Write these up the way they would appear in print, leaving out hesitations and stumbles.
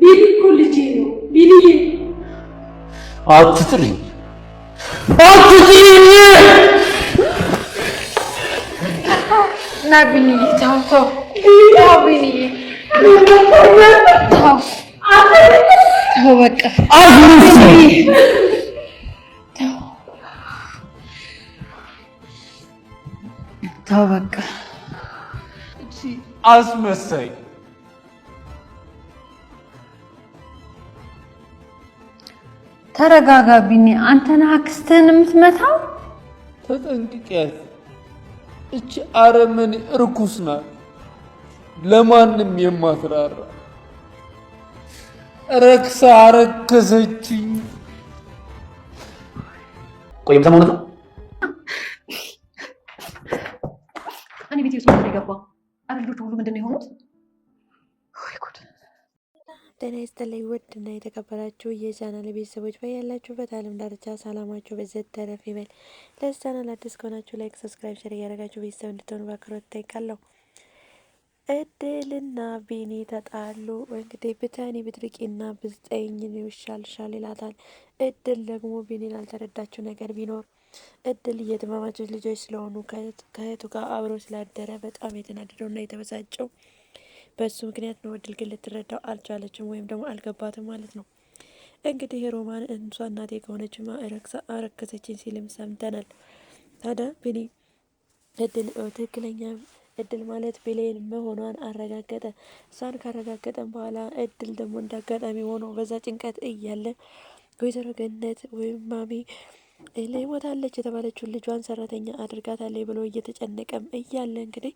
ቢኒ እኮ ልጄ ነው። ቢኒዬ አትጥሪኝ፣ አትጥሪኝ! ና ቢኒዬ፣ ተው ተው፣ ቢኒዬ ተው ተው፣ በቃ ተው በቃ። አስመሳይ ተረጋጋ ቢኒ። አንተ ነህ አክስትህን የምትመታው? ተጠንቅቂያት። እቺ አረመኔ እርኩስ ናት፣ ለማንም የማትራራ ረክሳ አረከሰችኝ። ቆይ የምሰማው ነው። እኔ ቤት ውስጥ ነው የገባው። አረ ልጆቹ ሁሉ ምንድን ነው የሆኑት? ወይ ጉድ! ጤና ይስጥልኝ ውድና የተከበራችሁ የቻናል ቤተሰቦች በያላችሁበት ዓለም ዳርቻ ሰላማችሁ በዘት ተረፍ ይበል። ለዚህ ቻናል አዲስ ከሆናችሁ ላይክ፣ ሰብስክራይብ፣ ሼር እያደረጋችሁ ቤተሰብ እንድትሆኑ በአክብሮት እጠይቃለሁ። እድልና ቢኒ ተጣሉ። እንግዲህ ብታኒ ብትርቂና ብትጠይኝ ይሻልሻል ይላታል። እድል ደግሞ ቢኒን አልተረዳችው ነገር ቢኖር እድል የትማማቾች ልጆች ስለሆኑ ከእህቱ ጋር አብሮ ስላደረ በጣም የተናደደውና የተበሳጨው በሱ ምክንያት ነው። እድል ግን ልትረዳው አልቻለችም፣ ወይም ደግሞ አልገባትም ማለት ነው። እንግዲህ ሮማን እንሷ እናቴ ከሆነችማ አረከሰችኝ ሲልም ሰምተናል። ታዲያ ቢኒ እድል ትክክለኛ እድል ማለት ብሌን መሆኗን አረጋገጠ። እሷን ካረጋገጠን በኋላ እድል ደግሞ እንዳጋጣሚ ሆኖ በዛ ጭንቀት እያለ ወይዘሮ ገነት ወይም ማሚ ሞታለች የተባለችውን ልጇን ሰራተኛ አድርጋታለች ብሎ እየተጨነቀም እያለ እንግዲህ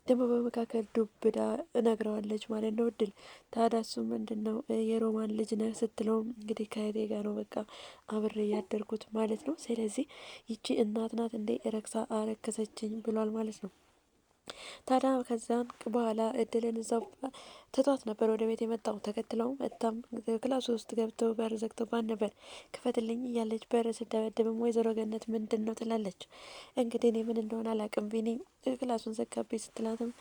ደግሞ በመካከል ዱብዳ እነግረዋለች ማለት ነው እድል። ታዲያ እሱ ምንድን ነው የሮማን ልጅ ነህ ስትለውም እንግዲህ ከእህቴ ጋር ነው በቃ አብሬ ያደርኩት ማለት ነው። ስለዚህ ይቺ እናት ናት እንዴ ረክሳ አረከሰችኝ ብሏል ማለት ነው። ታዲያ ከዛን በኋላ እድልን እዛው ትቷት ነበር ወደ ቤት የመጣው። ተከትለው መጣም ክላስ ውስጥ ገብተው በር ዘግተውባት ነበር። ክፈትልኝ እያለች በር ስደበድብም ወይዘሮ ገነት ምንድን ነው ትላለች። እንግዲህ እኔ ምን እንደሆነ አላውቅም ቢኒ ክላሱን ዘጋቤ ስትላትም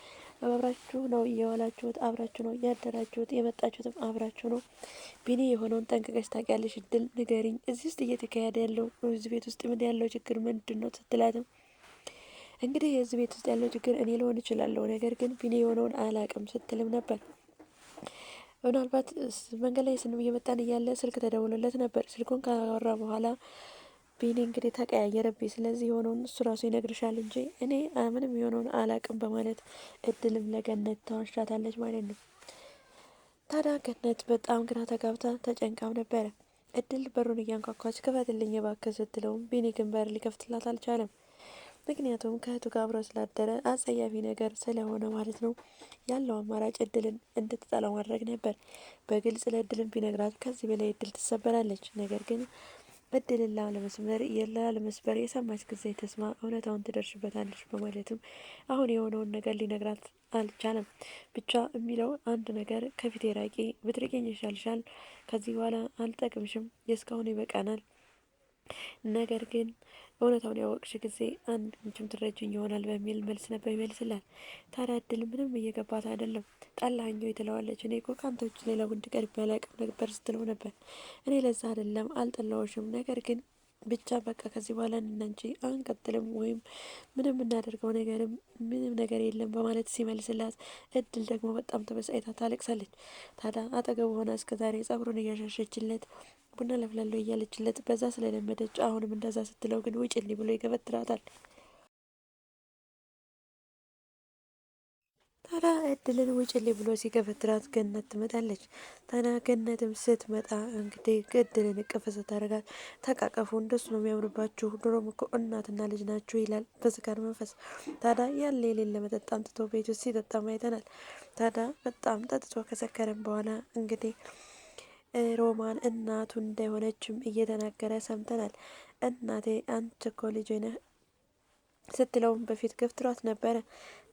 አብራችሁ ነው እየዋላችሁት፣ አብራችሁ ነው እያደራችሁት፣ የመጣችሁትም አብራችሁ ነው። ቢኒ የሆነውን ጠንቅቀሽ ታውቂያለሽ፣ እድል ንገሪኝ፣ እዚህ ውስጥ እየተካሄደ ያለው እዚህ ቤት ውስጥ ምን ያለው ችግር ምንድን ነው ስትላትም እንግዲህ የዚህ ቤት ውስጥ ያለው ችግር እኔ ልሆን እችላለሁ፣ ነገር ግን ቢኒ የሆነውን አላውቅም ስትልም ነበር። ምናልባት መንገድ ላይ ስንም እየመጣን እያለ ስልክ ተደውሎለት ነበር። ስልኩን ካወራ በኋላ ቢኒ እንግዲህ ተቀያየረብኝ፣ ስለዚህ የሆነውን እሱ ራሱ ይነግርሻል እንጂ እኔ ምንም የሆነውን አላውቅም በማለት እድልም ለገነት ታዋሻታለች ማለት ነው። ታዲያ ገነት በጣም ግራ ተጋብታ ተጨንቃም ነበረ። እድል በሩን እያንኳኳች ክፈትልኝ እባክህ ስትለውም ቢኒ ግን በር ሊከፍትላት አልቻለም። ምክንያቱም ከእህቱ ጋር አብሮ ስላደረ አጸያፊ ነገር ስለሆነ ማለት ነው። ያለው አማራጭ እድልን እንድትጠላው ማድረግ ነበር። በግልጽ ለእድልን ቢነግራት ከዚህ በላይ እድል ትሰበራለች። ነገር ግን እድልን ላለመስበር የሰማች ጊዜ ተስማ እውነታውን ትደርሽበታለች በማለትም አሁን የሆነውን ነገር ሊነግራት አልቻለም። ብቻ የሚለው አንድ ነገር ከፊቴ ራቂ፣ ብትርቂኝ ይሻልሻል፣ ከዚህ በኋላ አልጠቅምሽም፣ የእስካሁን ይበቃናል፣ ነገር ግን እውነታውን ያወቅሽ ጊዜ አንቺም ትረጅኝ ይሆናል በሚል መልስ ነበር ይመልስላል። ታዲያ እድል ምንም እየገባት አይደለም። ጠላኸኝ ትለዋለች። እኔ እኮ ከአንተ ውጭ ሌላ ወንድ ቀርቤ አላውቅም ነበር ስትለው ነበር። እኔ ለዛ አይደለም አልጠላዎሽም፣ ነገር ግን ብቻ በቃ ከዚህ በኋላ እናንቺ አንቀጥልም ወይም ምንም የምናደርገው ምንም ነገር የለም በማለት ሲመልስላት እድል ደግሞ በጣም ተበሳጭታ ታለቅሳለች። ታዲያ አጠገቡ ሆና እስከዛሬ ጸጉሩን እያሻሸችለት ቡና ለፍላለሁ እያለችለት በዛ ስለለመደች አሁንም እንደዛ ስትለው ግን ውጭልኝ ብሎ ይገፈትራታል። ታዲያ እድልን ውጭልኝ ብሎ ሲገፈትራት ገነት ትመጣለች። ታዲያ ገነትም ስትመጣ እንግዲህ እድልን እቅፍ ስታደርጋት ተቃቀፉ፣ እንደሱ ነው የሚያምርባችሁ፣ ድሮም እኮ እናትና ልጅ ናችሁ ይላል በስካር መንፈስ። ታዲያ ያለ የሌለ መጠጥ አምጥቶ ቤት ውስጥ ሲጠጣም አይተናል። ታዲያ በጣም ጠጥቶ ከሰከረም በኋላ እንግዲህ ሮማን እናቱ እንደሆነችም እየተናገረ ሰምተናል። እናቴ አንቺ እኮ ልጅ ነህ ስትለውም በፊት ገፍትሯት ነበረ።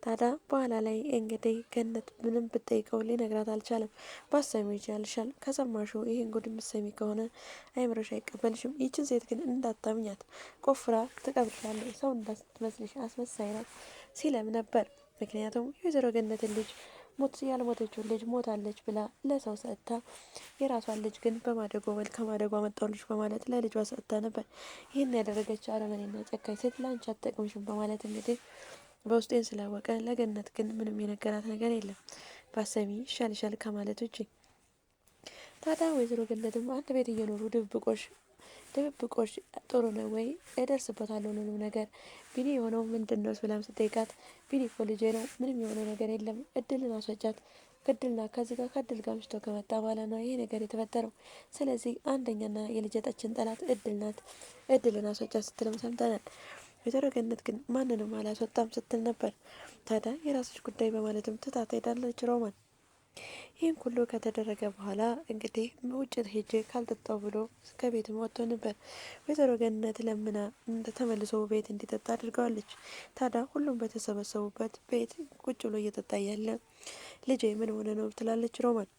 ታዲያ በኋላ ላይ እንግዲህ ገነት ምንም ብጠይቀው ሊነግራት አልቻለም። ባሰሚው ይቻልሻል፣ ከሰማሹ ይህን ጉድ ምሰሚ ከሆነ አይምሮሽ አይቀበልሽም። ይችን ሴት ግን እንዳታምኛት፣ ቆፍራ ትቀብርሻለች፣ ሰው እንዳትመስልሽ አስመሳይ ናት ሲለም ነበር። ምክንያቱም የወይዘሮ ገነትን ልጅ ያልሞተችውን ልጅ ሞታለች ብላ ለሰው ሰጥታ የራሷን ልጅ ግን በማደጎ ከማደጎ አመጣሁልሽ በማለት ለልጇ ሰጥታ ነበር። ይህን ያደረገች አረመኔና ጨካኝ ሴት ለአንቺ አትጠቅምሽም በማለት እንግዲህ በውስጤን ስላወቀ ለገነት ግን ምንም የነገራት ነገር የለም ባሰሚ ይሻልሻል ከማለት ውጭ። ታዲያ ወይዘሮ ገነትም አንድ ቤት እየኖሩ ድብብቆሽ ጥሩ ነው ወይ? እደርስበታለሁ ሁሉንም ነገር። ቢኒ የሆነው ምንድን ነው ብላም ስጠይቃት ቢኒ እኮ ልጄ ነው፣ ምንም የሆነው ነገር የለም። እድልን አስወጫት። እድልና ከዚህ ጋር ከእድል ጋር ምሽቶ ከመጣ በኋላ ነው ይሄ ነገር የተፈጠረው። ስለዚህ አንደኛና የልጀታችን ጠላት እድል ናት። እድልን አስወጫት ስትልም ሰምተናል። ወይዘሮ ገነት ግን ማንንም አላስወጣም ስትል ነበር። ታዲያ የራስሽ ጉዳይ በማለትም ትታት ሄዳለች ሮማን። ይህን ሁሉ ከተደረገ በኋላ እንግዲህ ውጭ ሄጄ ካልጠጣው ብሎ ከቤትም ወጥቶ ነበር። ወይዘሮ ገነት ለምና ተመልሶ ቤት እንዲጠጣ አድርገዋለች። ታዲያ ሁሉም በተሰበሰቡበት ቤት ቁጭ ብሎ እየጠጣ ያለ ልጄ ምን ሆነ ነው ትላለች ሮማን።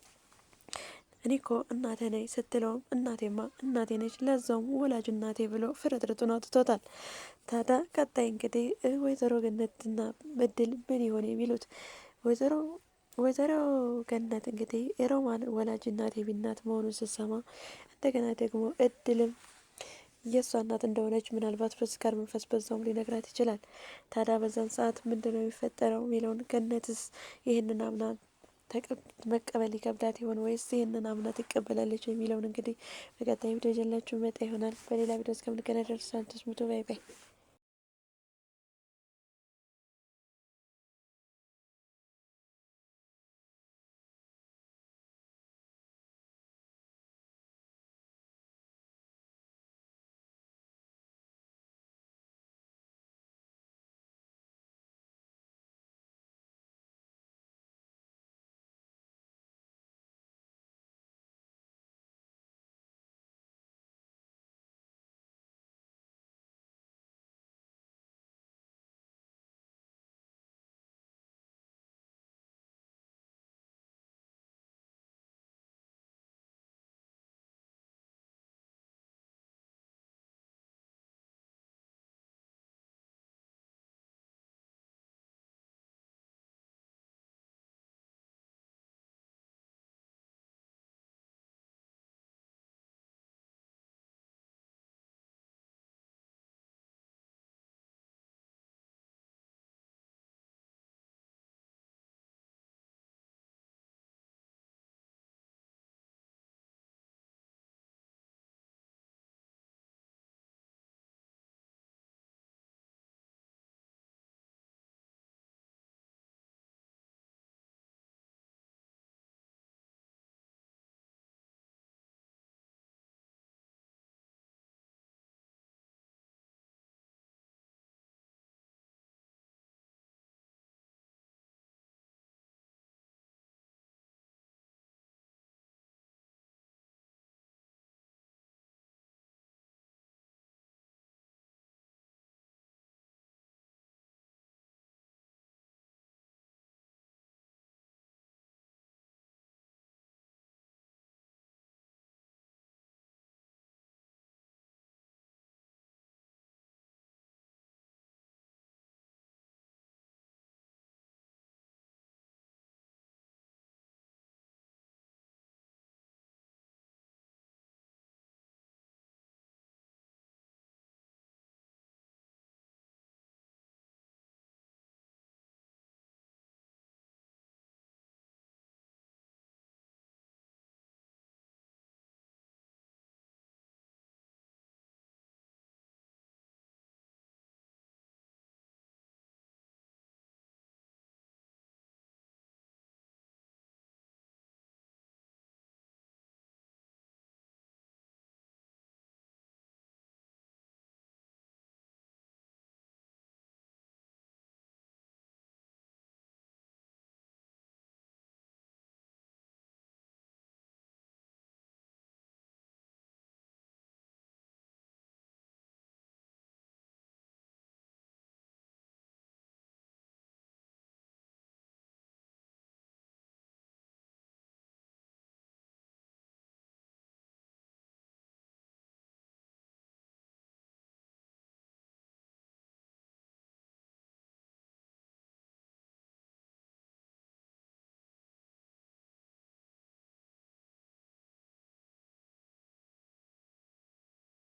እኔ እኮ እናቴ ነኝ ስትለውም እናቴማ እናቴ ነች፣ ለዛውም ወላጅ እናቴ ብሎ ፍርጥርጡን አውጥቶታል። ታዲያ ቀጣይ እንግዲህ ወይዘሮ ገነትና እድል ምን ይሆን የሚሉት ወይዘሮ ገነት እንግዲህ የሮማን ወላጅ እናት የቢናት መሆኑን ስትሰማ እንደገና ደግሞ እድልም የእሷ እናት እንደሆነች ምናልባት በስካር መንፈስ በዛውም ሊነግራት ይችላል። ታዲያ በዛን ሰዓት ምንድን ነው የሚፈጠረው የሚለውን ገነትስ ይህንን አምና መቀበል ይከብዳት ይሆን ወይስ ይህንን አምና ትቀበላለች የሚለውን እንግዲህ በቀጣይ ቪዲዮ ይዤላችሁ መጣ ይሆናል። በሌላ ቪዲዮ እስከምንገናኝ ድረስ ሰላም፣ ባይ ባይ።